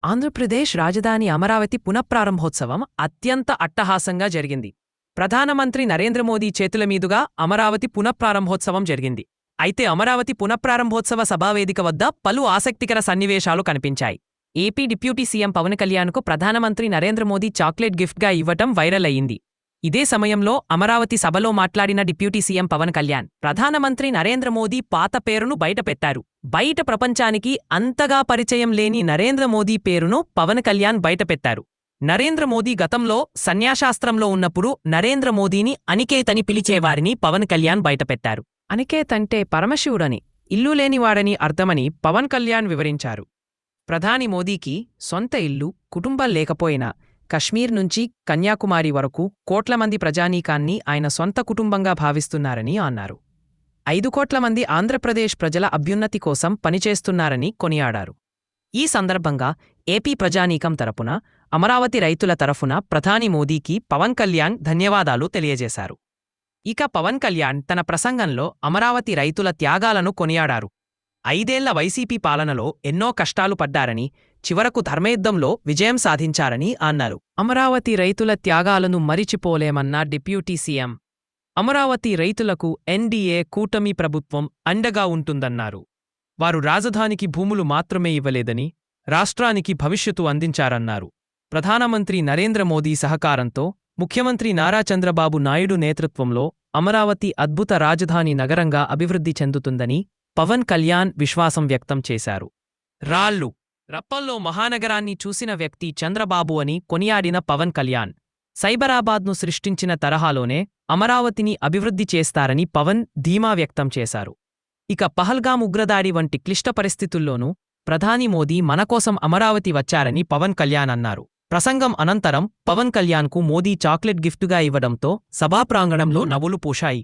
ఆంధ్రప్రదేశ్ రాజధాని అమరావతి పునఃప్రారంభోత్సవం అత్యంత అట్టహాసంగా జరిగింది. ప్రధానమంత్రి నరేంద్ర మోదీ చేతుల మీదుగా అమరావతి పునఃప్రారంభోత్సవం జరిగింది. అయితే అమరావతి పునఃప్రారంభోత్సవ సభావేదిక వద్ద పలు ఆసక్తికర సన్నివేశాలు కనిపించాయి. ఏపీ డిప్యూటీ సీఎం పవన్ కళ్యాణ్కు ప్రధానమంత్రి నరేంద్ర మోదీ చాక్లెట్ గిఫ్ట్గా ఇవ్వటం వైరల్ అయ్యింది. ఇదే సమయంలో అమరావతి సభలో మాట్లాడిన డిప్యూటీ సీఎం పవన్ కళ్యాణ్ ప్రధానమంత్రి నరేంద్ర మోదీ పాత పేరును బయటపెట్టారు. బయట ప్రపంచానికి అంతగా పరిచయం లేని నరేంద్ర మోదీ పేరును పవన్ కళ్యాణ్ బయటపెట్టారు. నరేంద్ర మోదీ గతంలో సన్యాసాస్త్రంలో ఉన్నప్పుడు నరేంద్ర మోదీని అనికేత్ అని పిలిచేవారిని పవన్ కళ్యాణ్ బయటపెట్టారు. అనికేత్ అంటే పరమశివుడని, ఇల్లు లేనివాడని అర్థమని పవన్ కళ్యాణ్ వివరించారు. ప్రధాని మోదీకి సొంత ఇల్లు, కుటుంబం లేకపోయినా కశ్మీర్ నుంచి కన్యాకుమారి వరకు కోట్ల మంది ప్రజానీకాన్ని ఆయన సొంత కుటుంబంగా భావిస్తున్నారని అన్నారు. 5 కోట్ల మంది ఆంధ్రప్రదేశ్ ప్రజల అభ్యున్నతి కోసం పనిచేస్తున్నారని కొనియాడారు. ఈ సందర్భంగా ఏపీ ప్రజానీకం తరపున, అమరావతి రైతుల తరఫున ప్రధాని మోదీకి పవన్ కళ్యాణ్ ధన్యవాదాలు తెలియజేశారు. ఇక పవన్ కళ్యాణ్ తన ప్రసంగంలో అమరావతి రైతుల త్యాగాలను కొనియాడారు. 5 ఏళ్ల వైసీపీ పాలనలో ఎన్నో కష్టాలు పడ్డారని, చివరకు ధర్మయుద్ధంలో విజయం సాధించారని అన్నారు. అమరావతి రైతుల త్యాగాలను మరిచిపోలేమన్న డిప్యూటీ సీఎం అమరావతి రైతులకు ఎన్డీఏ కూటమి ప్రభుత్వం అండగా ఉంటుందన్నారు. వారు రాజధానికి భూములు మాత్రమే ఇవ్వలేదని, రాష్ట్రానికి భవిష్యత్తు అందించారన్నారు. ప్రధానమంత్రి నరేంద్ర మోదీ సహకారంతో ముఖ్యమంత్రి నారా చంద్రబాబు నాయుడు నేతృత్వంలో అమరావతి అద్భుత రాజధాని నగరంగా అభివృద్ధి చెందుతుందని పవన్ కళ్యాణ్ విశ్వాసం వ్యక్తం చేశారు. రాళ్ళు రప్పల్లో మహానగరాన్ని చూసిన వ్యక్తి చంద్రబాబు అని కొనియాడిన పవన్ కళ్యాణ్ సైబరాబాద్ను సృష్టించిన తరహాలోనే అమరావతిని అభివృద్ధి చేస్తారని పవన్ ధీమా వ్యక్తం చేశారు. ఇక పహల్గామ్ ఉగ్రదాడి వంటి క్లిష్ట పరిస్థితుల్లోనూ ప్రధాని మోదీ మనకోసం అమరావతి వచ్చారని పవన్ కళ్యాణ్ అన్నారు. ప్రసంగం అనంతరం పవన్ కళ్యాణ్కు మోదీ చాక్లెట్ గిఫ్టుగా ఇవ్వడంతో సభా ప్రాంగణంలో నవ్వులు పూశాయి.